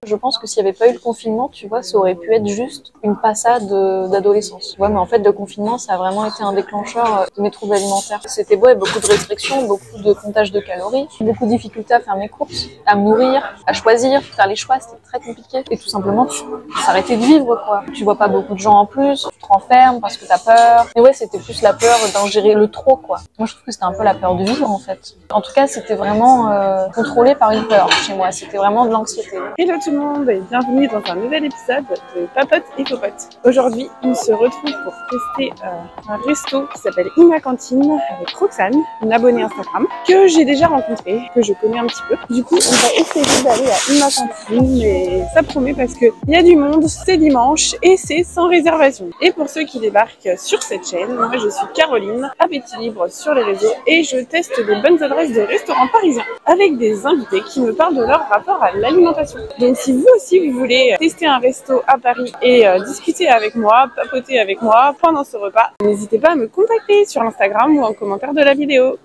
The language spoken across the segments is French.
Je pense que s'il n'y avait pas eu le confinement, tu vois, ça aurait pu être juste une passade d'adolescence. Ouais, mais en fait, le confinement, ça a vraiment été un déclencheur de mes troubles alimentaires. C'était beau, et beaucoup de restrictions, beaucoup de comptage de calories, beaucoup de difficultés à faire mes courses, à me nourrir, à choisir, faire les choix, c'était très compliqué. Et tout simplement, tu s'arrêtais de vivre, quoi. Tu vois pas beaucoup de gens en plus, tu te renfermes parce que t'as peur. Et ouais, c'était plus la peur d'ingérer le trop, quoi. Moi, je trouve que c'était un peu la peur de vivre, en fait. En tout cas, c'était vraiment contrôlé par une peur chez moi. C'était vraiment de l'anxiété. Hello tout le monde et bienvenue dans un nouvel épisode de Papote et Popote. Aujourd'hui, on se retrouve pour tester un resto qui s'appelle Ima Cantine avec Roxane, une abonnée Instagram que j'ai déjà rencontrée, que je connais un petit peu. Du coup, on va essayer d'aller à Ima Cantine et ça promet parce qu'il y a du monde, c'est dimanche et c'est sans réservation. Et pour ceux qui débarquent sur cette chaîne, moi je suis Caroline, Appétit Libre sur les réseaux et je teste des bonnes adresses de restaurants parisiens avec des invités qui me parlent de leur rapport à l'alimentation. Donc si vous aussi vous voulez tester un resto à Paris et discuter avec moi, papoter avec moi pendant ce repas, n'hésitez pas à me contacter sur Instagram ou en commentaire de la vidéo.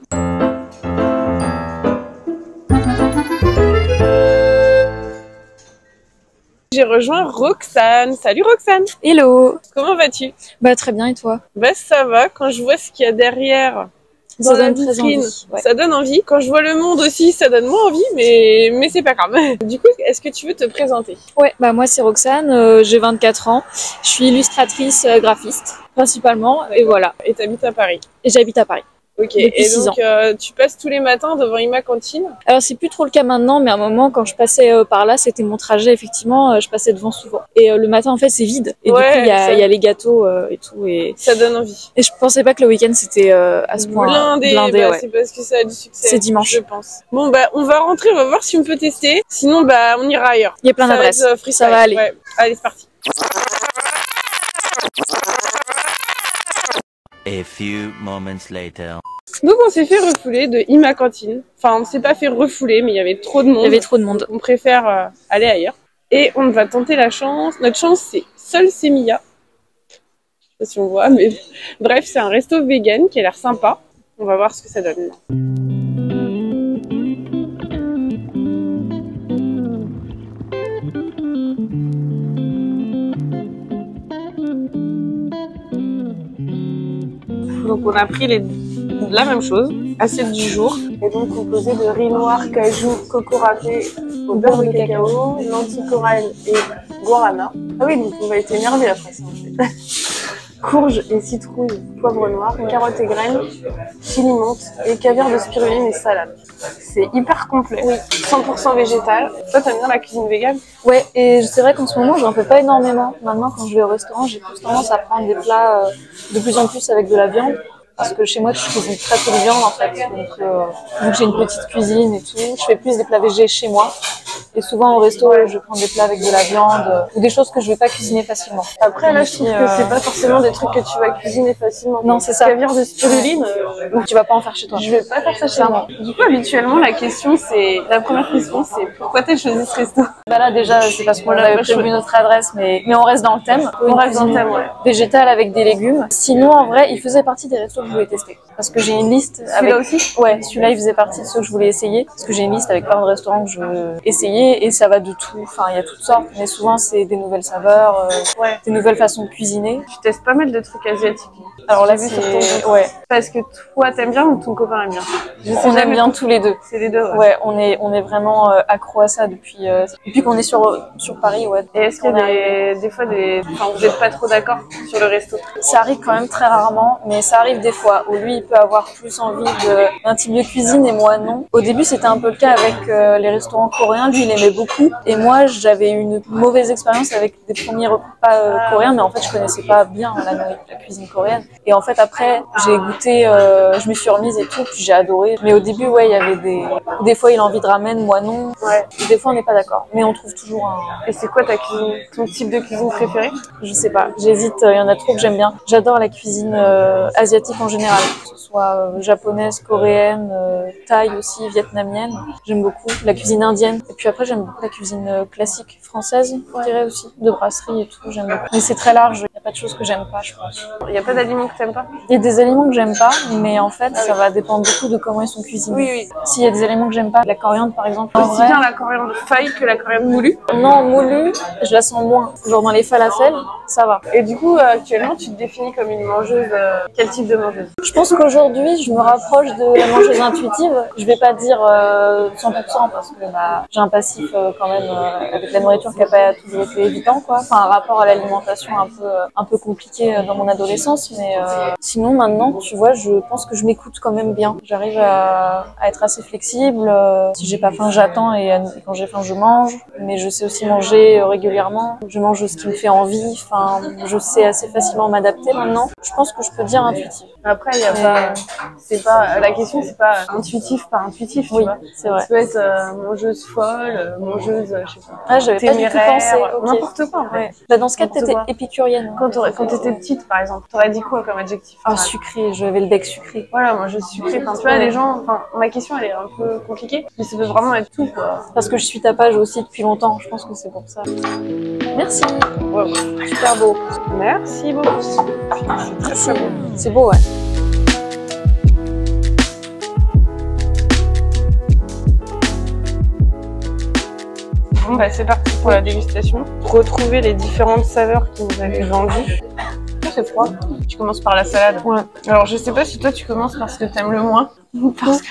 J'ai rejoint Roxane. Salut Roxane. Hello. Comment vas-tu? Bah très bien, et toi? Bah ça va, quand je vois ce qu'il y a derrière dans la vitrine, ça donne envie. Quand je vois le monde aussi, ça donne moins envie, mais c'est pas grave. Du coup, est-ce que tu veux te présenter? Ouais, bah moi c'est Roxane, j'ai 24 ans, je suis illustratrice graphiste principalement, et voilà. Et t'habites à Paris? Et j'habite à Paris. Ok, depuis et 6 donc tu passes tous les matins devant Ima Cantine? Alors c'est plus trop le cas maintenant, mais à un moment quand je passais par là, c'était mon trajet effectivement, je passais devant souvent. Et le matin en fait c'est vide, et ouais, du coup il y a les gâteaux et tout. Et ça donne envie. Et je pensais pas que le week-end c'était à ce point blindé. Bah, ouais. C'est parce que ça a du succès. C'est dimanche. Je pense. Bon bah on va rentrer, on va voir si on peut tester. Sinon bah on ira ailleurs. Il y a plein d'adresses. Ça va aller. Ouais. Allez c'est parti. A few moments later. Donc on s'est fait refouler de Ima Cantine. Enfin on s'est pas fait refouler, mais il y avait trop de monde. Il y avait trop de monde. On préfère aller ailleurs. Et on va tenter la chance. Notre chance c'est Sol Semilla. Je sais pas si on voit, mais bref c'est un resto vegan qui a l'air sympa. On va voir ce que ça donne. Donc on a pris la même chose, assiette du jour, et donc composée de riz noir, cajou, coco râpé au beurre de cacao, lentilles corail et guarana. Ah oui, donc on va être énervé après ça en fait. Courge et citrouille, poivre noir, carottes et graines, chili menthe et caviar de spiruline et salade. C'est hyper complet, oui. 100% végétal. Toi t'aimes bien la cuisine végane? Ouais, et c'est vrai qu'en ce moment j'en fais pas énormément. Maintenant quand je vais au restaurant, j'ai plus tendance à prendre des plats de plus en plus avec de la viande. Parce que chez moi, je cuisine très peu de viande en fait. Donc j'ai une petite cuisine et tout. Je fais plus des plats végés chez moi. Et souvent au resto, je prends des plats avec de la viande ou des choses que je vais pas cuisiner facilement. Après là, je trouve que c'est pas forcément des trucs que tu vas cuisiner facilement. Non, c'est ça. Caviar de spiruline. Donc tu vas pas en faire chez toi. Je vais pas faire ça chez moi. Du coup, habituellement, la première question, c'est pourquoi t'as choisi ce resto? Bah là déjà, c'est parce qu'on avait prévu notre adresse, mais on reste dans le thème. On reste dans le thème, ouais. Végétal avec des légumes. Sinon, en vrai, il faisait partie des restos que je voulais tester. Parce que j'ai une liste. Celui-là aussi? Ouais, celui-là il faisait partie de ceux que je voulais essayer. Parce que j'ai une liste avec plein de restaurants que je veux essayer et ça va de tout. Enfin, il y a toutes sortes, mais souvent c'est des nouvelles saveurs, des nouvelles façons de cuisiner. Tu testes pas mal de trucs asiatiques. Alors là, c'est ouais. Parce que toi t'aimes bien ou ton copain aime bien? On aime bien tous les deux. C'est les deux. Ouais, on est vraiment accro à ça depuis qu'on est sur Paris, ouais. Et est-ce qu'il y a des fois vous êtes pas trop d'accord sur le resto? Ça arrive quand même très rarement, mais ça arrive des fois où lui il peut avoir plus envie d'un type de cuisine et moi non. Au début c'était un peu le cas avec les restaurants coréens, lui il aimait beaucoup et moi j'avais une mauvaise expérience avec des premiers repas coréens, mais en fait je connaissais pas bien la cuisine coréenne. Et en fait après j'ai goûté, je me suis remise et tout, puis j'ai adoré. Mais au début ouais il y avait des fois il a envie de ramen, moi non. Ouais. Des fois on n'est pas d'accord, mais on trouve toujours un... Et c'est quoi ton type de cuisine préféré? Je sais pas, j'hésite, il y en a trop que j'aime bien. J'adore la cuisine asiatique en général, que ce soit japonaise, coréenne, thaï aussi, vietnamienne. J'aime beaucoup la cuisine indienne. Et puis après j'aime beaucoup la cuisine classique française, je dirais aussi, de brasserie et tout, j'aime beaucoup. Mais c'est très large, il y a a pas de choses que j'aime pas, je pense. Il y a pas d'aliments que t'aimes pas? Il y a des aliments que j'aime pas, mais en fait, ça va dépendre beaucoup de comment ils sont cuisinés. Oui, oui. S'il y a des aliments que j'aime pas, la coriandre par exemple. En Aussi vrai, bien la coriandre feuille que la coriandre moulue. non, moulue, je la sens moins. Genre dans les falafels, ça va. Et du coup, actuellement, tu te définis comme une mangeuse. Quel type de mangeuse? Je pense qu'aujourd'hui, je me rapproche de la mangeuse intuitive. Je vais pas dire 100% parce que bah, j'ai un passif quand même avec la nourriture qui a pas toujours été évident, quoi. Enfin, un rapport à l'alimentation un peu compliqué dans mon adolescence, mais sinon maintenant, tu vois, je pense que je m'écoute quand même bien. J'arrive à être assez flexible. Si j'ai pas faim, j'attends et quand j'ai faim, je mange. Mais je sais aussi manger régulièrement. Je mange ce qui me fait envie. Enfin, je sais assez facilement m'adapter maintenant. Je pense que je peux dire intuitive. Après, il y a pas, c'est pas, la question, c'est pas intuitif, pas intuitif, tu Oui, vois. c'est vrai. Tu peux être mangeuse folle, mangeuse, je sais pas. Ah, j'avais pas du tout pensé. Ok. N'importe quoi, en fait. Ouais. Bah, dans ce cas, N'importe t'étais quoi. épicurienne. Quand t'étais petite, par exemple, t'aurais dit quoi comme adjectif? Ah, sucré, j'avais le bec sucré. Voilà, moi je suis sucrée. Enfin, tu vois, les gens, enfin, ma question elle est un peu compliquée, mais ça peut vraiment être tout, quoi. Parce que je suis ta page aussi depuis longtemps, je pense que c'est pour ça. Merci. Wow. Super beau. Merci beaucoup. C'est très très beau. C'est beau, ouais. Bon, bah c'est parti pour la dégustation. Retrouver les différentes saveurs qui nous avaient vendues. C'est froid. Tu commences par la salade. Ouais. Alors, je sais pas si toi tu commences par ce que t'aimes le moins. Parce que.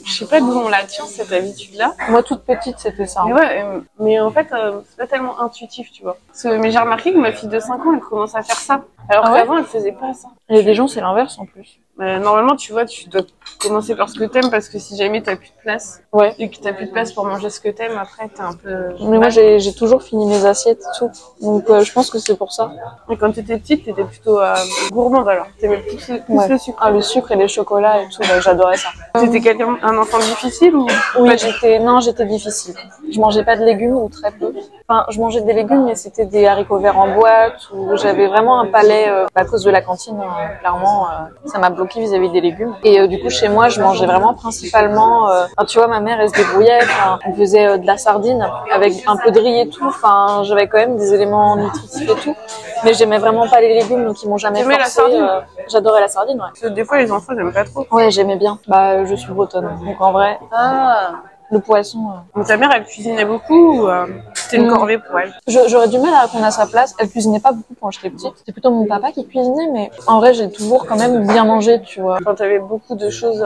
Je sais pas d'où on la tient cette habitude-là. Moi, toute petite, c'était ça. Mais ouais, mais en fait, c'est pas tellement intuitif, tu vois. Mais j'ai remarqué que ma fille de 5 ans, elle commence à faire ça. Alors qu'avant, elle faisait pas ça. Il y a des gens, c'est l'inverse en plus. Normalement, tu vois, tu dois commencer par ce que t'aimes parce que si jamais t'as plus de place Ouais. et que t'as plus de place pour manger ce que t'aimes, après t'es un peu. Mais moi, j'ai toujours fini mes assiettes et tout. Donc, je pense que c'est pour ça. Et quand t'étais petite, t'étais plutôt gourmande alors. T'aimais plus Ouais. le sucre. Ah, le sucre et les chocolats et tout, bah, j'adorais ça. T'étais un enfant difficile ou Oui, pas j'étais difficile. Je mangeais pas de légumes ou très peu. Enfin, je mangeais des légumes, mais c'était des haricots verts en boîte ou j'avais vraiment un palais à cause de la cantine. Clairement, ça m'a bloqué vis-à-vis des légumes. Et du coup, chez moi, je mangeais vraiment principalement. Enfin, tu vois, ma mère, elle se débrouillait. Enfin, elle faisait de la sardine avec un peu de riz et tout. Enfin, j'avais quand même des éléments nutritifs et tout. Mais j'aimais vraiment pas les légumes, donc ils m'ont jamais T'aimais forcé. la sardine J'adorais la sardine, ouais. Parce que des fois, les enfants, j'aime pas trop. Ouais, j'aimais bien. Bah, je suis bretonne, donc en vrai, Ah. le poisson. Donc ta mère, elle cuisinait beaucoup ou c'était une corvée pour elle? J'aurais du mal à répondre à sa place. Elle cuisinait pas beaucoup quand j'étais petite. C'était plutôt mon papa qui cuisinait, mais en vrai, j'ai toujours quand même bien mangé, tu vois. Quand t'avais beaucoup de choses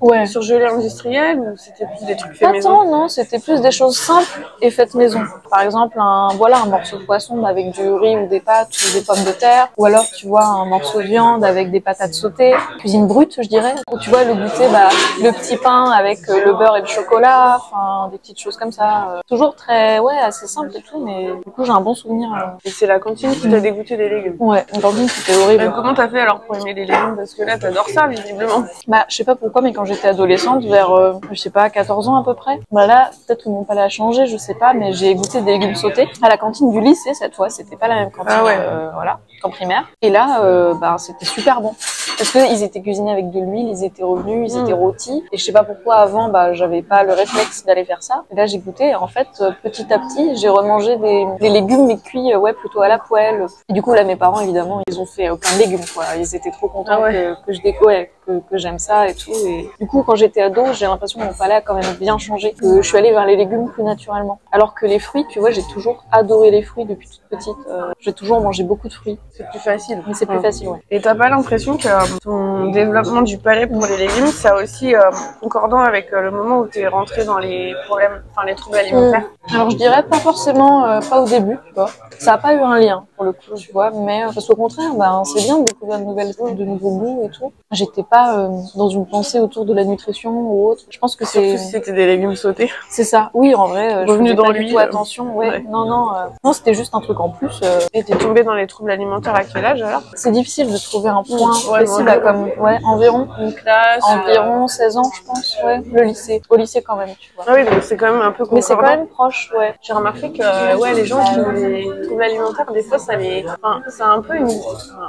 Ouais. surgelées industrielles ou c'était plus des trucs faits Pas maison? tant, non, c'était plus des choses simples et faites maison. Par exemple, un morceau de poisson avec du riz ou des pâtes ou des pommes de terre. Ou alors, tu vois, un morceau de viande avec des patates sautées. Cuisine brute, je dirais. Ou tu vois, le goûter, bah, le petit pain avec le beurre et le chocolat. Enfin, des petites choses comme ça. Toujours très, ouais, assez simple et tout, mais du coup, j'ai un bon souvenir. Et c'est la cantine qui t'a dégoûté des légumes? Ouais, une cantine, c'était horrible. Comment t'as fait alors pour aimer les légumes? Parce que là, t'adores ça, visiblement. Bah, je sais pas pourquoi, mais quand j'étais adolescente, vers, je sais pas, 14 ans à peu près, bah là, peut-être que mon palais a changé, je sais pas, mais j'ai goûté des légumes sautés à la cantine du lycée cette fois. C'était pas la même cantine, Ah ouais. voilà, qu'en primaire. Et là, bah, c'était super bon. Parce que ils étaient cuisinés avec de l'huile, ils étaient revenus, ils étaient rôtis. Et je sais pas pourquoi avant, bah, j'avais pas le réflexe d'aller faire ça. Et là, j'ai goûté. Et en fait, petit à petit, j'ai remangé des légumes, mais cuits, ouais, plutôt à la poêle. Et du coup, là, mes parents, évidemment, ils ont fait plein de légumes, quoi. Ils étaient trop contents que je découvre, que j'aime ça et tout. Et du coup, quand j'étais ado, j'ai l'impression que mon palais a quand même bien changé, que je suis allée vers les légumes plus naturellement. Alors que les fruits, tu vois, j'ai toujours adoré les fruits depuis toute petite. J'ai toujours mangé beaucoup de fruits. C'est plus facile. Mais c'est plus facile, ouais. Et t'as pas l'impression que ton développement du palais pour les légumes, ça a aussi concordant avec le moment où t'es rentrée dans les problèmes, enfin les troubles alimentaires? Alors je dirais pas forcément, pas au début, tu vois. Ça a pas eu un lien pour le coup, tu vois, mais parce qu'au contraire, ben c'est bien de découvrir de nouveaux goûts et tout. J'étais pas dans une pensée autour de la nutrition ou autre. Je pense que Surtout si c'était des légumes sautés. c'est ça. Oui, en vrai, je Revenu faisais dans pas du l'huile. tout attention. Ouais. Non, c'était juste un truc en plus. Et t'es tombée dans les troubles alimentaires à quel âge alors? C'est difficile de trouver un point Ouais, précis, bah, comme environ une classe. environ 16 ans, je pense. Ouais, le lycée, au lycée quand même, tu vois. Ah oui, donc c'est quand même un peu concordant. Mais c'est quand même proche, ouais. J'ai remarqué que ouais, les gens qui ont des troubles alimentaires, des fois, ça les, enfin, c'est un peu une,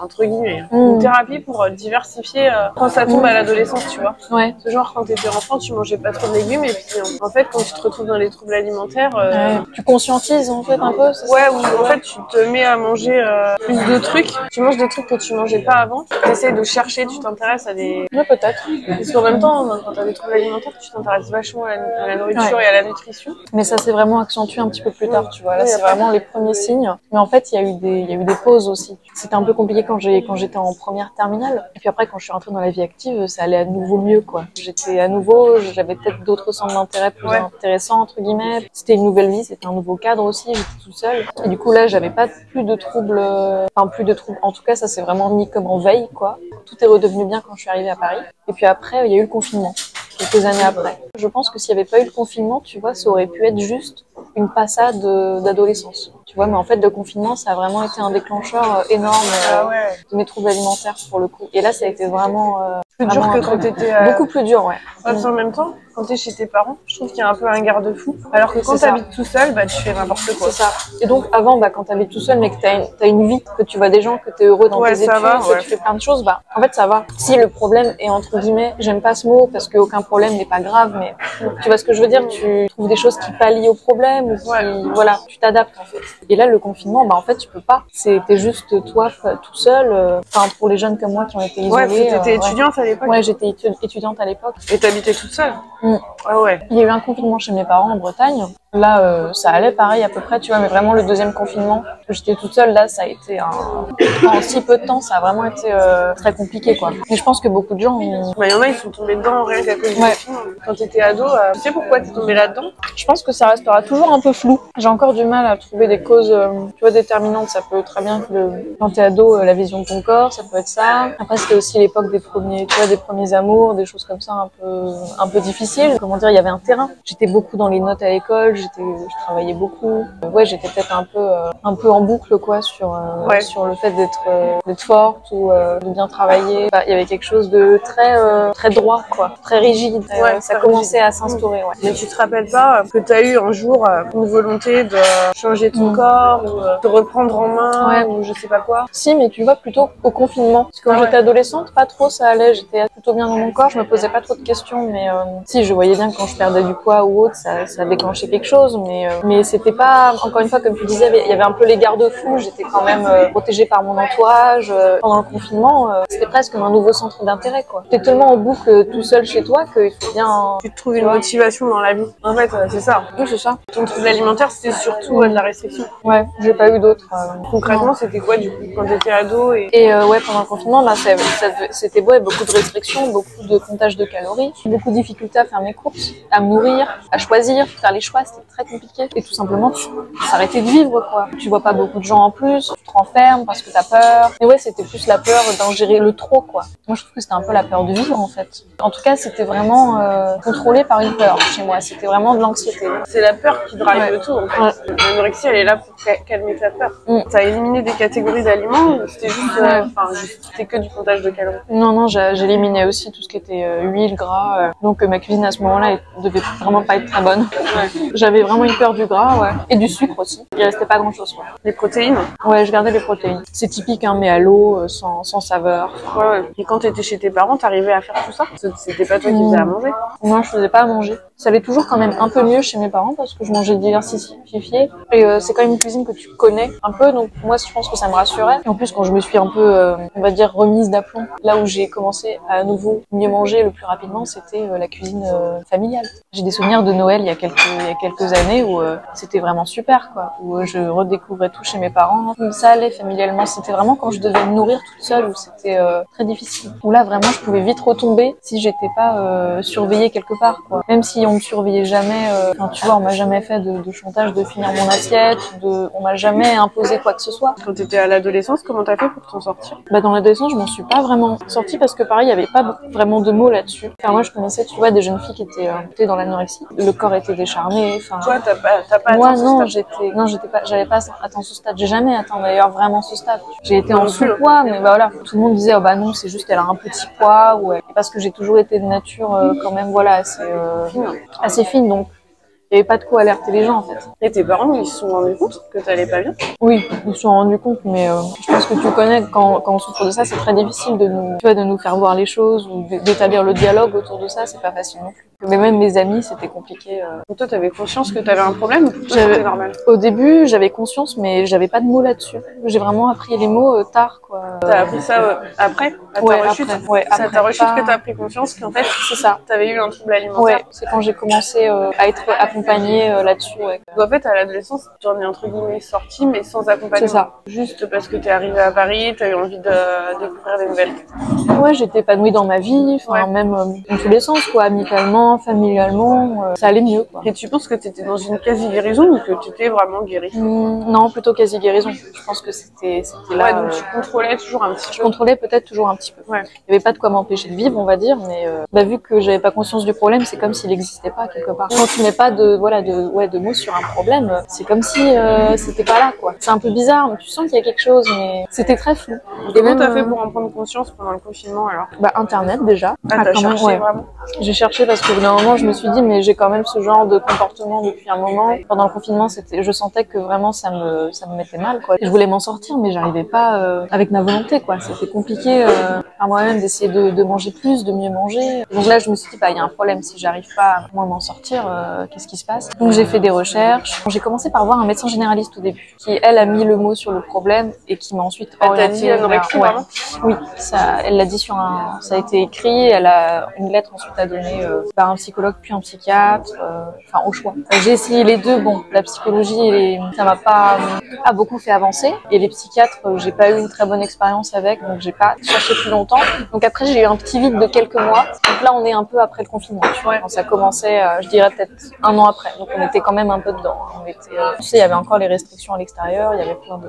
entre guillemets, une thérapie pour diversifier. Quand ça tombe à l'adolescence, tu vois. Ouais. Ce genre, quand t'étais enfant, tu mangeais pas trop de légumes et puis en fait, quand tu te retrouves dans les troubles alimentaires, Tu conscientises en fait un peu, c'est ça? ouais, ou en fait, tu te mets à manger plus de trucs. Tu manges des trucs que tu mangeais pas avant. Tu essaies de chercher, tu t'intéresses à des... Ouais, peut-être. Parce qu'en même temps, quand t'as des troubles alimentaires, tu t'intéresses vachement à la nourriture et à la nutrition. Mais ça s'est vraiment accentué un petit peu plus tard, tu vois. Là, Oui, c'est vraiment les premiers signes. Mais en fait, il y a eu des pauses aussi. C'était un peu compliqué quand j'étais en première terminale. Et puis après, quand je suis rentrée dans la vie active, ça allait à nouveau mieux, quoi. J'étais à nouveau, j'avais peut-être d'autres centres d'intérêt plus intéressants, entre guillemets. C'était une nouvelle vie, c'était un nouveau cadre aussi, j'étais toute seule. Et du coup, là, j'avais pas plus de troubles, En tout cas, ça s'est vraiment mis comme en veille, quoi. Tout est redevenu bien quand je suis arrivée à Paris. Et puis après, il y a eu le confinement. Quelques années après. Je pense que s'il n'y avait pas eu le confinement, tu vois, ça aurait pu être juste une passade d'adolescence. Tu vois, mais en fait, le confinement, ça a vraiment été un déclencheur énorme de mes troubles alimentaires pour le coup. Et là, ça a été vraiment plus dur que quand t'étais... Beaucoup plus dur, ouais. En même temps, quand t'es chez tes parents, je trouve qu'il y a un peu un garde-fou. Alors que quand t'habites tout seul, bah tu fais n'importe quoi. C'est ça. Et donc avant, bah quand t'habites tout seul, mais que t'as une vie, que tu vois des gens, que t'es heureux dans tes études, que tu fais plein de choses, bah en fait ça va. Si le problème est entre guillemets, j'aime pas ce mot parce qu'aucun problème n'est pas grave, mais tu vois ce que je veux dire, tu trouves des choses qui pallient au problème ou qui, voilà, tu t'adaptes en fait. Et là le confinement, bah en fait tu peux pas. T'es juste toi tout seul. Enfin pour les jeunes comme moi qui ont été isolés. Ouais, t'étais étudiante à l'époque. Ouais, j'étais étudiante à l'époque. Et t'habitais toute seule. Ah ouais. Il y a eu un confinement chez mes parents en Bretagne. Là, ça allait pareil à peu près, tu vois, mais vraiment le deuxième confinement, j'étais toute seule, là, ça a été en si peu de temps, ça a vraiment été très compliqué, quoi. Mais je pense que beaucoup de gens... Bah, y en a, ils sont tombés dedans rien qu'à cause du confinement. Quand t'étais ado, tu sais pourquoi t'es tombée là-dedans? Je pense que ça restera toujours un peu flou. J'ai encore du mal à trouver des causes, tu vois, déterminantes. Ça peut très bien que quand t'es ado, la vision de ton corps, ça peut être ça. Après, c'était aussi l'époque des premiers, tu vois, des premiers amours, des choses comme ça un peu difficiles. Comment dire, il y avait un terrain. J'étais beaucoup dans les notes à l'école, je travaillais beaucoup. Ouais, j'étais peut-être un peu en boucle, quoi, sur le fait d'être forte ou de bien travailler. Enfin, il y avait quelque chose de très droit, quoi, très rigide. Ça commençait à s'instaurer, ouais. Mais tu te rappelles pas que t'as eu un jour une volonté de changer ton corps ou de reprendre en main ou je sais pas quoi? Si, mais tu vois, plutôt au confinement. Parce que quand j'étais adolescente, pas trop ça allait. J'étais plutôt bien dans mon corps, je me posais pas trop de questions, mais si, je voyais bien que quand je perdais du poids ou autre, ça déclenchait quelque chose, mais c'était pas, encore une fois, comme tu disais, il y avait un peu les garde-fous, j'étais quand même protégée par mon entourage. Pendant le confinement, c'était presque un nouveau centre d'intérêt, quoi. T'es tellement en boucle tout seul chez toi qu'il faut bien... Tu te trouves une motivation dans la vie. En fait, c'est ça. Oui, c'est ça. Ton trouble alimentaire, c'était surtout de la restriction. Ouais, j'ai pas eu d'autres. Concrètement, c'était quoi, du coup, quand t'étais ado ouais, pendant le confinement, là, c'était beaucoup de restrictions, beaucoup de comptage de calories, beaucoup de difficultés à faire mes courses, à me nourrir, à choisir, faire les choix, c'était très compliqué. Et tout simplement, tu s'arrêtais de vivre, quoi. Tu vois pas beaucoup de gens en plus, tu te renfermes parce que t'as peur. Mais ouais, c'était plus la peur d'ingérer le trop, quoi. Moi, je trouve que c'était un peu la peur de vivre, en fait. En tout cas, c'était vraiment contrôlé par une peur chez moi. C'était vraiment de l'anxiété. C'est la peur qui drive le tout, en fait. L'anorexie, elle est là pour calmer ta peur. T'as éliminé des catégories d'aliments ou c'était juste, c'était que du comptage de calories? Non, j'éliminais aussi tout ce qui était huile, gras. Donc ma cuisine à ce moment-là devait vraiment pas être très bonne. J'avais vraiment une peur du gras, et du sucre aussi. Il restait pas grand-chose, quoi. Les protéines? Ouais, je gardais les protéines. C'est typique, hein, mais à l'eau, sans saveur. Ouais. Et quand t'étais chez tes parents, t'arrivais à faire tout ça? C'était pas toi qui faisais à manger? Non, je faisais pas à manger. Ça allait toujours quand même un peu mieux chez mes parents parce que je mangeais diversifié. Et c'est quand même une cuisine que tu connais un peu, donc moi je pense que ça me rassurait. Et en plus, quand je me suis un peu, on va dire, remise d'aplomb, là où j'ai commencé à nouveau mieux manger le plus rapidement, c'était la cuisine familiale. J'ai des souvenirs de Noël il y a quelques années où c'était vraiment super, quoi, où je redécouvrais tout chez mes parents. Ça allait familialement, c'était vraiment quand je devais me nourrir toute seule où c'était très difficile. Où là vraiment je pouvais vite retomber si j'étais pas surveillée quelque part, quoi. Même si on me surveillait jamais, tu vois, on m'a jamais fait de chantage de finir mon assiette, on m'a jamais imposé quoi que ce soit. Quand t'étais à l'adolescence, comment t'as fait pour t'en sortir? Bah dans l'adolescence, je m'en suis pas vraiment sortie parce que pareil, il y avait pas vraiment de mots là-dessus. Enfin moi je connaissais, tu vois, des jeunes filles qui étaient dans l'anorexie. Le corps était décharné, enfin. Toi t'as pas moi atteint non, ce stade. j'avais pas atteint ce stade. J'ai jamais atteint d'ailleurs vraiment ce stade. J'ai été en sous-poids, mais bah voilà, tout le monde disait oh bah non, c'est juste elle a un petit poids parce que j'ai toujours été de nature quand même voilà assez fine, donc Il n'y avait pas de quoi alerter les gens en fait. Et tes parents, ils se sont rendus compte que t'allais pas bien? Oui, ils se sont rendus compte, mais je pense que tu connais, quand on souffre de ça, c'est très difficile de nous, tu vois, de nous faire voir les choses ou d'établir le dialogue autour de ça, c'est pas facile non plus. Mais même mes amis, c'était compliqué. Donc toi, t'avais conscience que t'avais un problème ou pour toi, c'était normal? Au début, j'avais conscience, mais j'avais pas de mots là-dessus. J'ai vraiment appris les mots tard, quoi. T'as appris ça après? À ta rechute? Après, ouais, c'est à ta rechute pas... que t'as pris conscience qu'en fait, c'est ça. T'avais eu un trouble alimentaire? Ouais, c'est quand j'ai commencé à être accompagnée là-dessus, ouais. Donc en fait, à l'adolescence, tu en es entre guillemets sortie, mais sans accompagnement. C'est ça. Juste parce que t'es arrivée à Paris, t'as eu envie de découvrir des nouvelles. Ouais, j'étais épanouie dans ma vie, enfin même dans tous les sens, quoi, amicalement, familialement, ça allait mieux, quoi. Et tu penses que t'étais dans une quasi-guérison ou que t'étais vraiment guérie? Non, plutôt quasi-guérison. Je pense que c'était là. Ouais, donc tu contrôlais toujours un petit peu. Je contrôlais peut-être toujours un petit peu. Ouais. Il n'y avait pas de quoi m'empêcher de vivre, on va dire, mais vu que j'avais pas conscience du problème, c'est comme s'il n'existait pas quelque part. Quand tu mets pas de mots sur un problème, c'est comme si c'était pas là, quoi. C'est un peu bizarre, mais tu sens qu'il y a quelque chose, mais c'était très flou. Et comment t'as fait pour en prendre conscience pendant le confinement alors? Bah Internet déjà. Ah, t'as cherché vraiment? J'ai cherché parce qu'au bout d'un moment, je me suis dit, mais j'ai quand même ce genre de comportement depuis un moment. Pendant le confinement, je sentais que vraiment ça me mettait mal, quoi. Je voulais m'en sortir, mais j'arrivais pas avec ma volonté, quoi. C'était compliqué à moi-même d'essayer de manger plus, de mieux manger. Donc là, je me suis dit, bah il y a un problème. Si j'arrive pas à moi m'en sortir, qu'est-ce qui se passe? Donc j'ai fait des recherches. J'ai commencé par voir un médecin généraliste au début, qui elle a mis le mot sur le problème et qui m'a ensuite orientée. Elle t'a dit anorexie, vraiment? Oui, elle l'a dit ça a été écrit. Elle a une lettre ensuite à donner par un psychologue puis un psychiatre, enfin au choix. J'ai essayé les deux. Bon, la psychologie, ça m'a pas beaucoup fait avancer, et les psychiatres, j'ai pas eu une très bonne expérience avec, donc j'ai pas cherché plus longtemps. Donc après, j'ai eu un petit vide de quelques mois. Donc là, on est un peu après le confinement. Tu vois, quand ça commençait, je dirais peut-être un an après. Donc on était quand même un peu dedans. Tu sais, il y avait encore les restrictions à l'extérieur, il y avait plein de...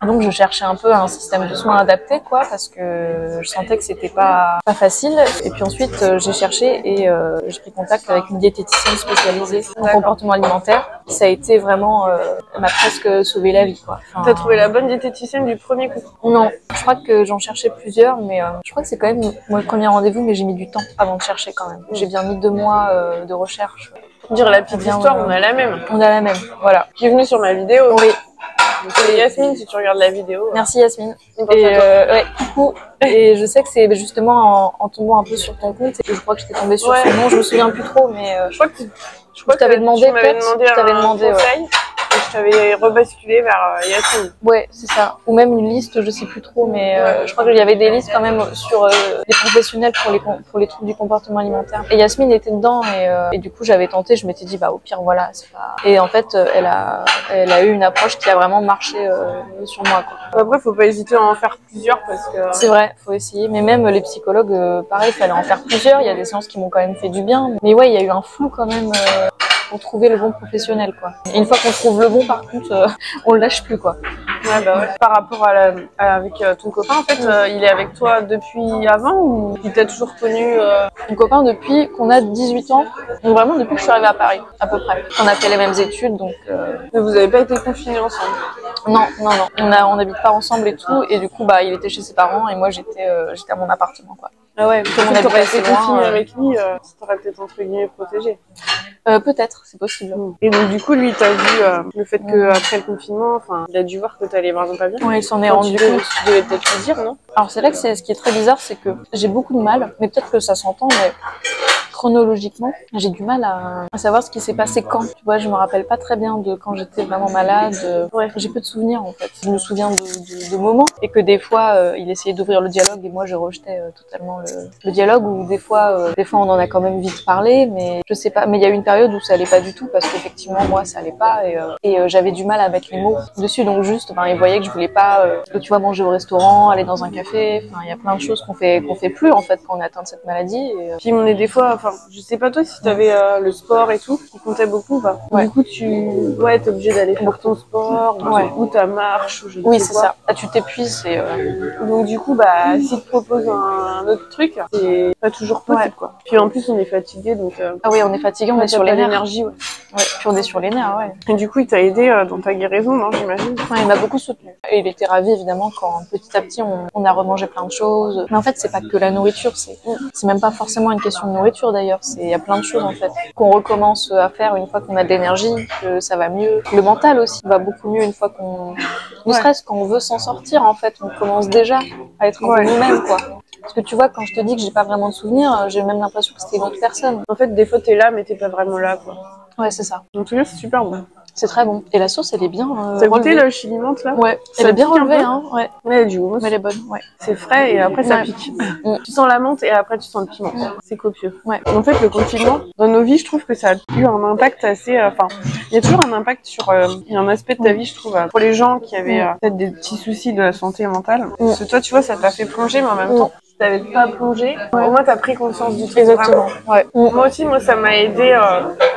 Donc je cherchais un peu un système de soins adapté, quoi, parce que je sentais que c'était pas facile. Et puis ensuite j'ai cherché et j'ai pris contact avec une diététicienne spécialisée en comportement alimentaire. Ça a été vraiment m'a presque sauvé la vie, quoi. Enfin, t'as trouvé la bonne diététicienne du premier coup? Non, je crois que j'en cherchais plusieurs, mais je crois que c'est quand même mon premier rendez-vous, mais j'ai mis du temps avant de chercher quand même. J'ai bien mis 2 mois de recherche. Pour dire la petite histoire, on a la même. On a la même, voilà. Qui est venue sur ma vidéo. Oui. C'est Yasmine, si tu regardes la vidéo. Merci Yasmine. Et ouais, coucou. Et je sais que c'est justement en tombant un peu sur ton compte, et je crois que j'étais tombée sur son nom, je me souviens plus trop, mais je crois que je t'avais demandé peut-être. Je t'avais demandé conseil. Et je t'avais rebasculé vers Yasmine. Ouais, c'est ça. Ou même une liste, je sais plus trop, mais je crois qu'il y avait des listes quand même sur des professionnels pour les troubles du comportement alimentaire. Et Yasmine était dedans, et du coup j'avais tenté, je m'étais dit bah au pire voilà, c'est pas. Et en fait elle a eu une approche qui a vraiment marché sur moi, quoi. Après faut pas hésiter à en faire plusieurs parce que. C'est vrai, faut essayer. Mais même les psychologues, pareil, il fallait en faire plusieurs. Il y a des séances qui m'ont quand même fait du bien. Mais ouais, il y a eu un flou quand même. Pour trouver le bon professionnel, quoi. Et une fois qu'on trouve le bon, par contre, on le lâche plus, quoi. Ouais, bah ouais. Par rapport avec ton copain, en fait, il est avec toi depuis avant ou il t'a toujours connu Mon copain depuis qu'on a 18 ans, donc vraiment depuis que je suis arrivée à Paris, à peu près. On a fait les mêmes études, donc... Mais vous avez pas été confinés ensemble? Non. On n'habite pas ensemble et tout, et du coup, bah, il était chez ses parents et moi, j'étais à mon appartement, quoi. Ah ouais, comme on t'aurais habitait été loin, confiné avec lui, ça t'aurait peut-être entre guillemets protégé. Peut-être, c'est possible. Et donc du coup, lui, t'as vu le fait qu'après le confinement, enfin, il a dû voir que t'allais vraiment pas bien. Ouais, il s'en est rendu compte. Tu devais peut-être lui dire, non? Alors c'est là que ce qui est très bizarre, c'est que j'ai beaucoup de mal, mais peut-être que ça s'entend, mais chronologiquement, j'ai du mal à savoir ce qui s'est passé quand. Tu vois, je me rappelle pas très bien de quand j'étais vraiment malade. Ouais. J'ai peu de souvenirs en fait. Je me souviens de moments, et que des fois il essayait d'ouvrir le dialogue et moi je rejetais totalement le dialogue, ou des fois on en a quand même vite parlé, mais je sais pas. Mais il y a eu une période où ça allait pas du tout parce qu'effectivement moi ça allait pas et j'avais du mal à mettre les mots dessus. Donc juste, il voyait que je voulais pas, tu vois, manger au restaurant, aller dans un café. Enfin, il y a plein de choses qu'on fait plus en fait quand on est atteint de cette maladie. Et, puis on est des fois, enfin, je sais pas toi si t'avais le sport et tout qui comptait beaucoup, bah. Ouais. Du coup t'es obligé d'aller faire ton sport ou ta marche ou je sais oui, quoi. c'est ça. Là, tu t'épuises et donc du coup bah si te propose un autre truc, c'est pas toujours possible quoi. Puis en plus on est fatigué donc ah oui, on est fatigué, on est sur les nerfs. L'énergie, ouais. Ouais, puis on est sur les nerfs, ouais. Et du coup il t'a aidé dans ta guérison, non, j'imagine? Ouais, il m'a beaucoup soutenu. Et il était ravi évidemment quand petit à petit on a remangé plein de choses. Mais en fait c'est pas que la nourriture, c'est même pas forcément une question de nourriture. d'ailleurs. Il y a plein de choses en fait qu'on recommence à faire une fois qu'on a de l'énergie, que ça va mieux. Le mental aussi va beaucoup mieux une fois qu'on... Ne serait-ce quand on veut s'en sortir en fait, on commence déjà à être un peu nous-mêmes quoi. Parce que tu vois, quand je te dis que j'ai pas vraiment de souvenirs, j'ai même l'impression que c'était une autre personne. En fait, des fois, t'es là, mais t'es pas vraiment là, quoi. Ouais, c'est ça. En tout cas, c'est super bon. C'est très bon. Et la sauce, elle est bien T'as goûté le chili menthe, là? Ouais, elle est bien relevée, hein. Ouais. Mais elle est du goût. Mais elle est bonne, ouais. C'est frais et après, ça pique. Tu sens la menthe et après, tu sens le piment. C'est copieux. Ouais. En fait, le confinement, dans nos vies, je trouve que ça a eu un impact assez... Enfin, il y a toujours un impact sur... Il y a un aspect de ta vie, je trouve, pour les gens qui avaient peut-être des petits soucis de la santé mentale. Parce que toi, tu vois, ça t'a fait plonger, mais en même temps, si t'avais pas plongé, au moins, t'as pris conscience du truc. Exactement. Ouais. Moi aussi, ça m'a aidé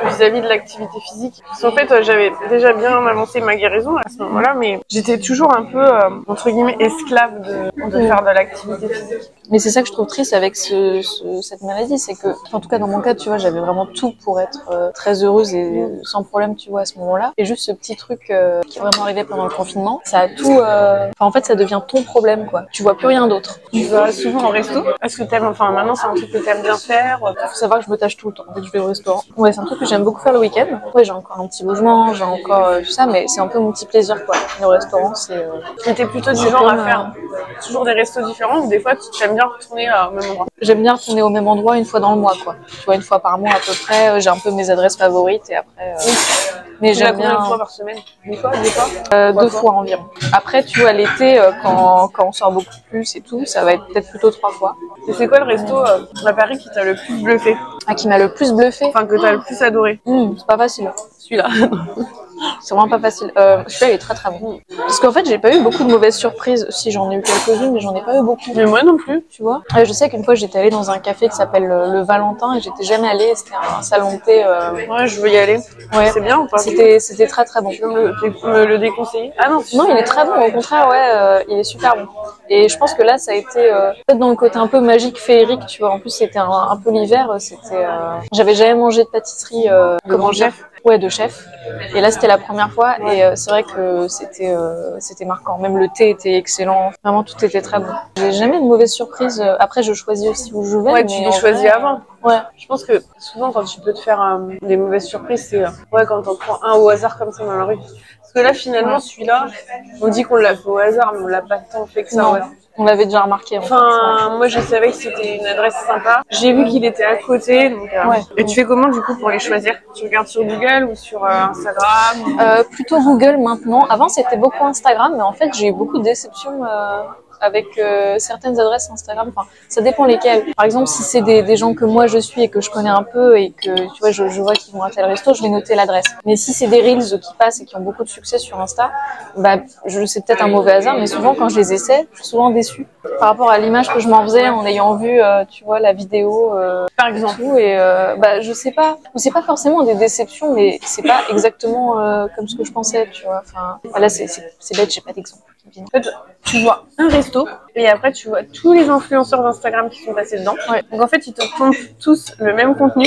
vis-à-vis de l'activité physique. Parce qu'en fait, j'avais déjà bien avancé ma guérison à ce moment-là, mais j'étais toujours un peu, entre guillemets, esclave de faire de l'activité physique. Mais c'est ça que je trouve triste avec cette maladie, c'est que, en tout cas dans mon cas, tu vois, j'avais vraiment tout pour être très heureuse et sans problème, tu vois, à ce moment-là. Et juste ce petit truc qui est vraiment arrivé pendant le confinement, ça a tout... en fait, ça devient ton problème, quoi. Tu vois plus rien d'autre. Tu vas souvent au resto? Est-ce que t'aimes... Enfin, maintenant, c'est un truc que t'aimes bien faire? Faut savoir que je me tâche tout le temps dès que je vais au restaurant. Ouais, c'est un truc que j'aime beaucoup faire le week-end. Ouais, j'ai encore un petit logement, j'ai encore tout ça, mais c'est un peu mon petit plaisir, quoi. Le restaurant, c'est... T'es plutôt du genre à faire toujours des restos différents ou des fois, tu aimes bien retourner au même endroit? J'aime bien retourner au même endroit une fois dans le mois, quoi. Tu vois, une fois par mois à peu près. J'ai un peu mes adresses favorites et après... Mais j'aime bien... Combien de fois par semaine? Une fois, deux fois? 2 fois environ. Après, tu vois, l'été, quand on sort beaucoup plus et tout, ça va être peut-être plutôt 3 fois. Et c'est quoi le resto à Paris qui t'a le plus bluffé? Ah, qui m'a le plus bluffé? Enfin, que t'as le plus adoré? C'est pas facile. Celui-là. C'est vraiment pas facile. Celui-là, il est très très bon. Parce qu'en fait, j'ai pas eu beaucoup de mauvaises surprises. Si, j'en ai eu quelques-unes, mais j'en ai pas eu beaucoup. Mais moi non plus. Tu vois. Je sais qu'une fois, j'étais allée dans un café qui s'appelle le Valentin et j'étais jamais allée. C'était un salon de thé. Ouais, je veux y aller. Ouais. C'est bien ou pas? C'était très très bon. Tu peux me le déconseiller? Ah non, non, il est très bon. Au contraire, ouais, il est super bon. Et je pense que là, ça a été peut-être dans le côté un peu magique, féerique, tu vois. En plus, c'était un peu l'hiver. C'était. J'avais jamais mangé de pâtisserie. Comment chef? Ouais, de chef. Et là, c'était la première fois. Et c'est vrai que c'était marquant. Même le thé était excellent. Vraiment, tout était très bon. J'ai jamais eu de mauvaise surprise. Après, je choisis aussi où je vais. Ouais, tu les choisis avant. Ouais. Je pense que souvent, quand tu peux te faire des mauvaises surprises, c'est quand t'en prends un au hasard comme ça dans la rue. Parce que là, finalement, celui-là, on dit qu'on l'a fait au hasard, mais on l'a pas tant fait que ça. Non. Ouais. On l'avait déjà remarqué. Enfin, moi, je savais que c'était une adresse sympa. J'ai vu qu'il était à côté. Donc, Et tu fais comment, du coup, pour les choisir? Tu regardes sur Google ou sur Instagram? Plutôt Google maintenant. Avant, c'était beaucoup Instagram, mais en fait, j'ai eu beaucoup de déceptions avec certaines adresses Instagram. Enfin, ça dépend lesquelles. Par exemple, si c'est des gens que moi je suis et que je connais un peu et que tu vois, je vois qu'ils vont à tel resto, je vais noter l'adresse. Mais si c'est des reels qui passent et qui ont beaucoup de succès sur Insta, bah, c'est peut-être un mauvais hasard, mais souvent quand je les essaie, je suis souvent déçue par rapport à l'image que je m'en faisais en ayant vu, tu vois, la vidéo, par exemple. Et bah, je sais pas. C'est pas forcément des déceptions, mais c'est pas exactement comme ce que je pensais, tu vois. Enfin, là, c'est bête, j'ai pas d'exemple. En fait, tu vois un resto et après tu vois tous les influenceurs d'Instagram qui sont passés dedans. Ouais. Donc en fait, ils te pompent tous le même contenu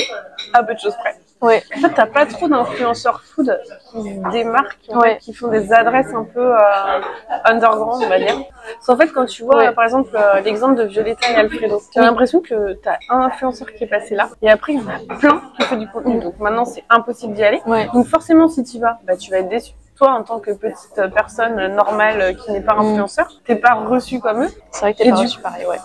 à peu de choses près. Ouais. En fait, t'as pas trop d'influenceurs food qui se démarquent, en fait, qui font des adresses un peu underground, on va dire. Parce qu'en fait, quand tu vois, par exemple, l'exemple de Violetta et Alfredo, tu as l'impression que t'as un influenceur qui est passé là, et après, il y en a plein qui fait du contenu. Donc maintenant, c'est impossible d'y aller. Ouais. Donc forcément, si tu y vas, bah, tu vas être déçu. Toi, en tant que petite personne normale qui n'est pas influenceur, t'es pas reçu comme eux. C'est vrai que t'es pas reçu pareil, ouais.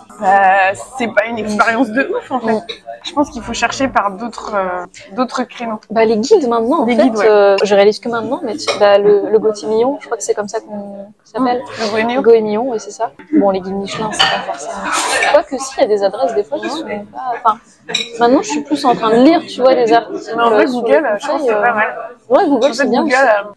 C'est pas une expérience de ouf, en fait. Je pense qu'il faut chercher par d'autres créneaux. Bah, les guides maintenant, en fait, je réalise que maintenant, mais bah, le Gotimillon, je crois que c'est comme ça qu'on s'appelle. Le Goemillon. Goemillon, oui, c'est ça. Bon, les guides Michelin, c'est pas forcément. Je crois que si, il y a des adresses, des fois, qui sont pas. Enfin, maintenant, je suis plus en train de lire, tu vois, des articles. Mais en vrai, Google, je pense que c'est pas mal. Ouais, Google, c'est bien.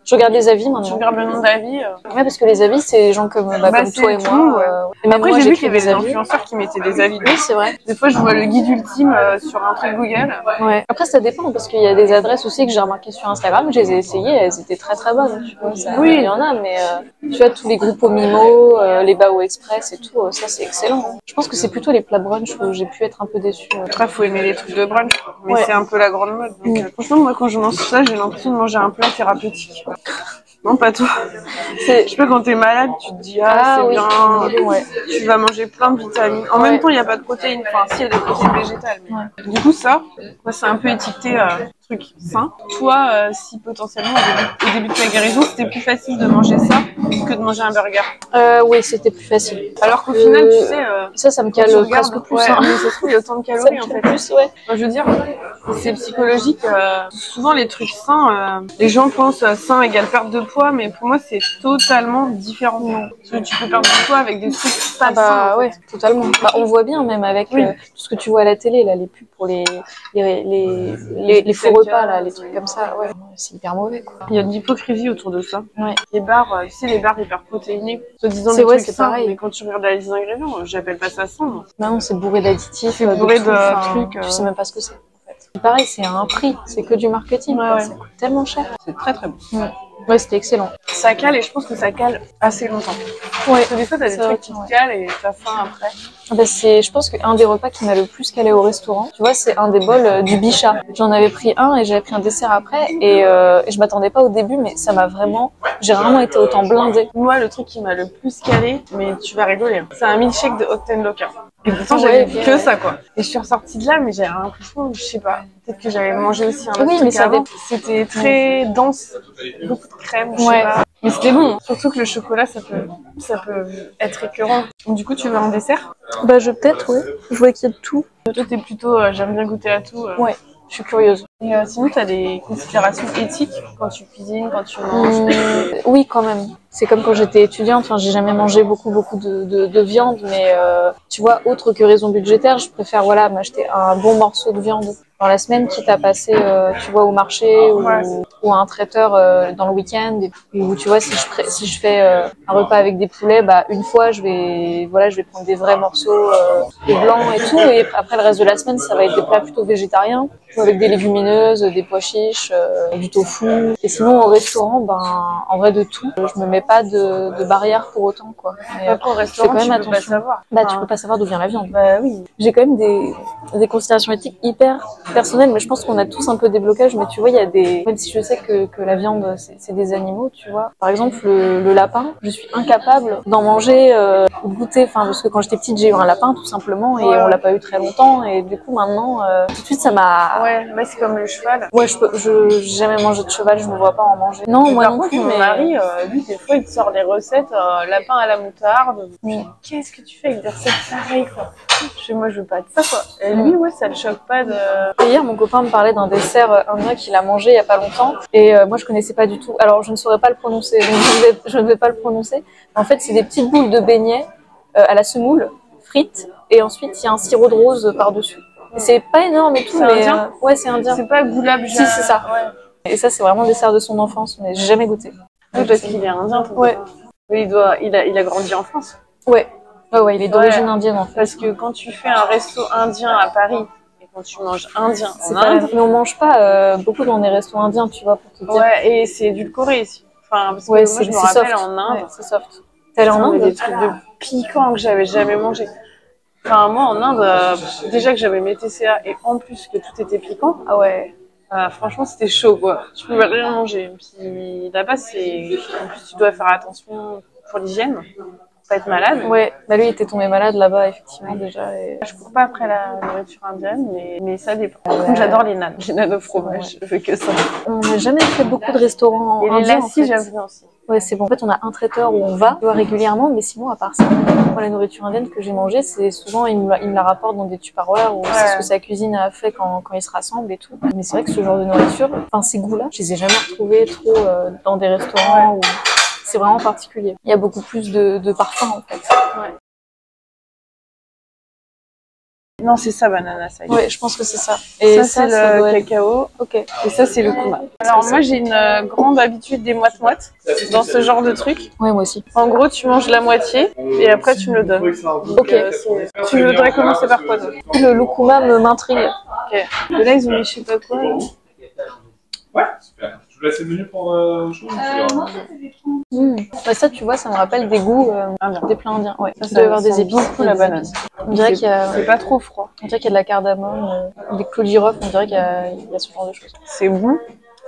Je regarde les avis maintenant. Tu regardes le nombre d'avis. Ouais, parce que les avis, c'est des gens comme, comme toi et moi. Et après, j'ai vu qu'il y avait des influenceurs qui mettaient des avis. Oui, c'est vrai. Des fois, je vois le guide ultime sur un truc Google. Ouais. Après, ça dépend, parce qu'il y a des adresses aussi que j'ai remarquées sur Instagram, je les ai essayées, elles étaient très très bonnes. Tu vois, ça, oui. Il y en a, mais tu vois, tous les groupes au Mimo, les Bao Express et tout, ça c'est excellent. Je pense que c'est plutôt les plats brunch où j'ai pu être un peu déçue. Après, faut aimer les trucs de brunch, mais c'est un peu la grande mode. Donc, franchement, moi, quand je mange ça, j'ai l'impression de manger un plat thérapeutique. Non, pas toi. Je sais pas, quand t'es malade, tu te dis, c'est oui. bien, Ouais. tu vas manger plein de vitamines. En même temps, il n'y a pas de protéines, enfin, si, il y a des protéines végétales. Mais... Du coup, ça, moi, c'est un peu étiqueté truc sain. Toi, si potentiellement, au début de ta guérison, c'était plus facile de manger ça que de manger un burger. Oui, c'était plus facile. Alors qu'au final, tu sais, ça me cale presque plus. Ouais, mais ça se trouve, il y a autant de calories, en fait. Plus, ouais. Enfin, je veux dire, c'est psychologique. Souvent, les trucs sains, les gens pensent sain égale perte de poids, mais pour moi, c'est totalement différent. Parce que tu peux perdre du poids avec des trucs pas sains. Ouais, totalement. Bah, on voit bien même avec tout ce que tu vois à la télé, là, les pubs pour les faux repas, là, les trucs comme ça. Ouais, c'est hyper mauvais, quoi. Il y a de l'hypocrisie autour de ça. Ouais. Les bars, tu sais, les bars hyper protéinés, se disant des trucs sains, mais quand tu regardes les ingrédients, j'appelle pas ça sain. Non, c'est bourré d'additifs, c'est bourré de trucs. Tu sais même pas ce que c'est. Pareil, c'est un prix, c'est que du marketing, ça coûte tellement cher. C'est très très bon. Ouais, c'était excellent. Ça cale et je pense que ça cale assez longtemps. Ouais. Parce que des fois, t'as des trucs qui te calent et t'as faim après. Bah, je pense qu'un des repas qui m'a le plus calé au restaurant, tu vois, c'est un des bols du Bichat. J'en avais pris un et j'avais pris un dessert après et je m'attendais pas au début, mais ça m'a vraiment, j'ai rarement été autant blindée. Moi, le truc qui m'a le plus calé, mais tu vas rigoler, c'est un milkshake de Octane Loca. Et pourtant, j'avais que ça, quoi. Et je suis ressortie de là, mais j'avais l'impression, je sais pas, peut-être que j'avais mangé aussi un autre truc mais ça avant. C'était très dense, beaucoup de crème, je sais pas. Mais c'était bon, surtout que le chocolat, ça peut être écœurant. Donc, du coup, tu veux un dessert? Bah, peut-être, ouais. Je vois qu'il y a de tout. Toi, t'es plutôt, j'aime bien goûter à tout. Ouais, je suis curieuse. Et sinon, t'as des considérations éthiques quand tu cuisines, quand tu manges? Oui, quand même. C'est comme quand j'étais étudiante, enfin, j'ai jamais mangé beaucoup de viande, mais tu vois, autre que raison budgétaire, je préfère m'acheter un bon morceau de viande dans la semaine, quitte à passer, tu vois, au marché ou à un traiteur dans le week-end. Ou tu vois, si je fais un repas avec des poulets, bah une fois, je vais prendre des vrais morceaux de blanc et tout, et après le reste de la semaine, ça va être des plats plutôt végétariens, avec des légumineuses, des pois chiches, du tofu. Et sinon, au restaurant, en vrai de tout, je me mets pas de barrière pour autant, quoi. Mais après, au restaurant, je fais quand même tu peux pas savoir. Tu peux pas savoir d'où vient la viande. Bah oui. J'ai quand même des considérations éthiques hyper personnelles, mais je pense qu'on a tous un peu des blocages. Mais tu vois, il y a même si je sais que la viande, c'est des animaux, tu vois. Par exemple, le lapin, je suis incapable d'en manger ou de goûter. Enfin, parce que quand j'étais petite, j'ai eu un lapin, tout simplement, et on l'a pas eu très longtemps. Et du coup, maintenant, tout de suite, ça m'a... Ouais, c'est comme le cheval. Ouais, j'ai jamais mangé de cheval, je me vois pas en manger. Non, moi non plus, mon mari, lui, des fois, il te sort des recettes, lapin à la moutarde. Qu'est-ce que tu fais avec des recettes pareilles, quoi? Moi, je veux pas de ça, quoi. Et lui, ça le choque pas de... Et hier, mon copain me parlait d'un dessert indien qu'il a mangé il y a pas longtemps, et moi, je connaissais pas du tout. Alors, je ne saurais pas le prononcer, donc je ne vais pas le prononcer. En fait, c'est des petites boules de beignets à la semoule, frites, et ensuite, il y a un sirop de rose par-dessus. C'est pas énorme et tout, mais... indien ouais, c'est indien. C'est pas goulab. Si, c'est ça. Ouais. Et ça, c'est vraiment le dessert de son enfance, mais j'ai jamais goûté. Oui, parce qu'il est indien, ton copain. Oui, il a grandi en France. Ouais, il est d'origine indienne, en fait. Parce que quand tu fais un resto indien à Paris, et quand tu manges indien en Inde... Mais on mange pas beaucoup dans des restos indiens, tu vois, pour te dire. Ouais, et c'est édulcoré ici. Enfin, parce que moi, je me rappelle en Inde... c'est soft. T'es allée en Inde? Des trucs de piquants que j'avais jamais mangé. Enfin, moi, en Inde, déjà que j'avais mes TCA et en plus que tout était piquant, franchement, c'était chaud, quoi. Je pouvais rien manger. Puis là-bas, en plus, tu dois faire attention pour l'hygiène, pour pas être malade. Ouais, lui, il était tombé malade là-bas, effectivement, déjà. Et... Je cours pas après la nourriture indienne, mais ça dépend. Par contre, j'adore les nanes au fromage. Je fais que ça. On n'a jamais fait beaucoup de restaurants indiens. Et les lassis, j'aime bien aussi. Ouais, c'est bon. En fait, on a un traiteur où on va régulièrement, mais sinon, à part ça, moi, la nourriture indienne que j'ai mangée, c'est souvent, il me la rapporte dans des tupperwares ou c'est ce que sa cuisine a fait quand ils se rassemblent et tout. Mais c'est vrai que ce genre de nourriture, ces goûts-là, je les ai jamais retrouvés trop dans des restaurants où c'est vraiment particulier. Il y a beaucoup plus de parfums, en fait. Ouais. Non, c'est ça, banana side. Ouais, je pense que c'est ça. Et ça c'est le cacao. Ok. Et ça, c'est le kuma. Alors, moi, j'ai une grande habitude des moite-moite dans ce genre de truc. Ouais, moi aussi. En gros, tu manges la moitié et après, tu me le donnes. Ok. Tu voudrais commencer par quoi, toi? Le lucuma m'intrigue. Ok. Et là, ils ont mis je sais pas quoi. Ouais, super. Je vous laisse le menu pour chose. Ça, tu vois, ça me rappelle des goûts des plats indiens. Ouais, ça doit y avoir des épices. Beaucoup la banane. On dirait qu'il y a... C'est pas trop froid. On dirait qu'il y a de la cardamome, des clous de girofle, on dirait qu'il y a ce genre de choses. C'est bon.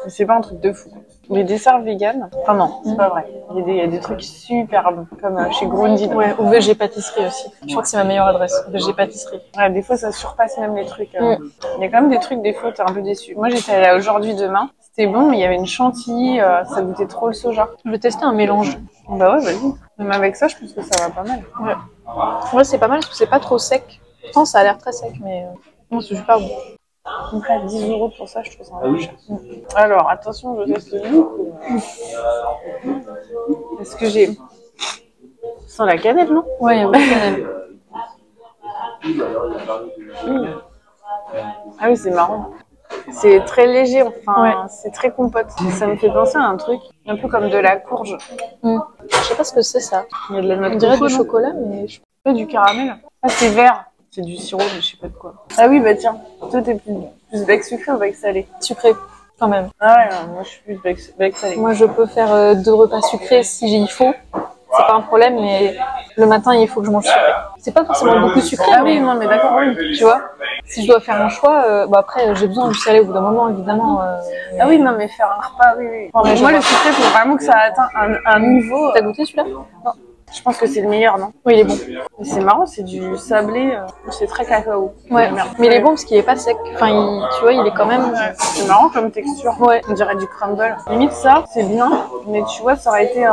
C'est pas un truc de fou. Les desserts vegan, enfin non, c'est pas vrai. Il y a des trucs super bons, comme chez Grundy. Ouais, ou VG Pâtisserie aussi. Je crois que c'est ma meilleure adresse, VG Pâtisserie. Ouais, des fois, ça surpasse même les trucs. Il y a quand même des trucs, des fois, t'es un peu déçu. Moi, j'étais allée à Aujourd'hui Demain. C'était bon, mais il y avait une chantilly, ça goûtait trop le soja. Je vais tester un mélange. Bah ouais, vas-y. Même avec ça, je pense que ça va pas mal. Ouais. Ouais, c'est pas mal parce que c'est pas trop sec. Pourtant, ça a l'air très sec, mais non, c'est super bon. Après, 10 € pour ça, je trouve ça un peu cher. Alors, attention, je teste le look. Est-ce que j'ai... Sans la cannelle, non? Ouais, il y a beaucoup de cannelle. Ah oui, c'est marrant. C'est très léger, enfin, Ouais. c'est très compote. Ça me fait penser à un truc, un peu comme de la courge. Je sais pas ce que c'est ça. Il y a de la noix On de dirait coco, du non? chocolat, mais Pas du caramel. Ah, c'est vert. C'est du sirop, mais je sais pas de quoi. Ah oui, bah tiens, toi t'es plus bec sucré ou bec salé? sucré quand même. Ah ouais, non, moi je suis plus bec salé. Moi, je peux faire 2 repas sucrés si il faut. C'est pas un problème, mais le matin, il faut que je mange sucré. C'est pas forcément beaucoup sucré, Ah oui, mais non, mais d'accord, oui. tu vois, si je dois faire un choix, bon après, j'ai besoin du salé au bout d'un moment, évidemment. Ah oui, non, mais faire un repas, oui, oui. Ouais, Moi, le sucré, il faut vraiment que ça atteigne un niveau. T'as goûté celui-là? Non. Je pense que c'est le meilleur, non? Oui, il est bon. Mais c'est marrant, c'est du sablé, c'est très cacao. Ouais, mais il est bon parce qu'il est pas sec. Enfin, tu vois, il est quand même... C'est marrant comme texture. Ouais. On dirait du crumble. Limite ça, c'est bien, mais tu vois, ça aurait été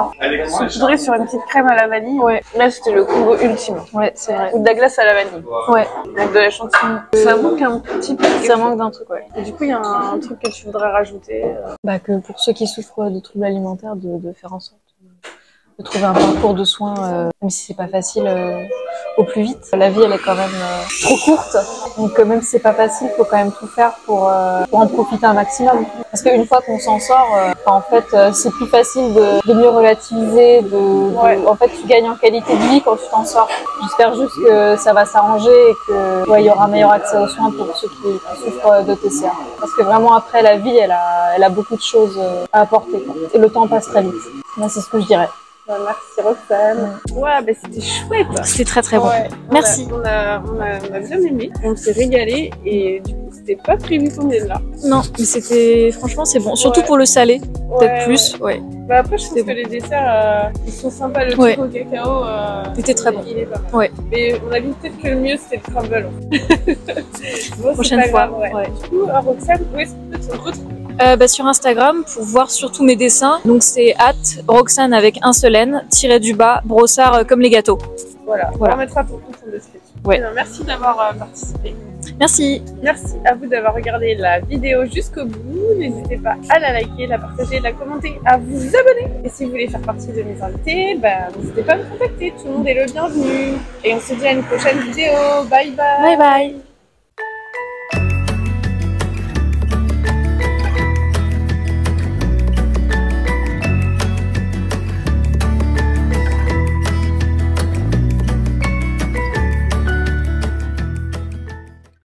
saupoudré sur une petite crème à la vanille. Ouais. Là, c'était le combo ultime. Ouais, c'est vrai. Ou de la glace à la vanille. Ouais. Avec de la chantilly. Ça manque un petit peu. Ça manque d'un truc, ouais. Et du coup, il y a un truc que tu voudrais rajouter. Bah, que pour ceux qui souffrent de troubles alimentaires, de faire en sorte de trouver un parcours de soins, même si c'est pas facile, au plus vite. La vie, elle est quand même trop courte, donc même si c'est pas facile, faut quand même tout faire pour en profiter un maximum. Parce qu'une fois qu'on s'en sort, en fait, c'est plus facile de mieux relativiser, en fait, tu gagnes en qualité de vie quand tu t'en sors. J'espère juste que ça va s'arranger et que il y aura un meilleur accès aux soins pour ceux qui souffrent de TCA. Parce que vraiment après, la vie, elle a beaucoup de choses à apporter, quoi. Et le temps passe très vite. Moi, c'est ce que je dirais. Merci Roxane. Ouais, bah c'était chouette. C'était très très bon. Ouais, Merci. On a bien aimé. On s'est régalé et du coup, c'était pas prévu qu'on vienne là. Non, mais c'était... Franchement, c'est bon. Surtout pour le salé, peut-être plus. Ouais. Bah après, je trouve que les desserts, ils sont sympas. Le truc au cacao, c'était très bon. Il est pas mal. Ouais. Mais on a vu peut-être que le mieux, c'était le crumble. Bon, prochaine fois. Grave, ouais. Du coup, Roxane, où est-ce qu'on peut te retrouver? Sur Instagram pour voir surtout mes dessins. Donc c'est @Roxane avec un seul N, _, brossard comme les gâteaux. Voilà. Voilà. On mettra ton compte en description. Ouais. Merci d'avoir participé. Merci. Merci à vous d'avoir regardé la vidéo jusqu'au bout. N'hésitez pas à la liker, la partager, la commenter, à vous abonner. Et si vous voulez faire partie de mes invités, n'hésitez pas à me contacter. Tout le monde est le bienvenu. Et on se dit à une prochaine vidéo. Bye bye. Bye bye.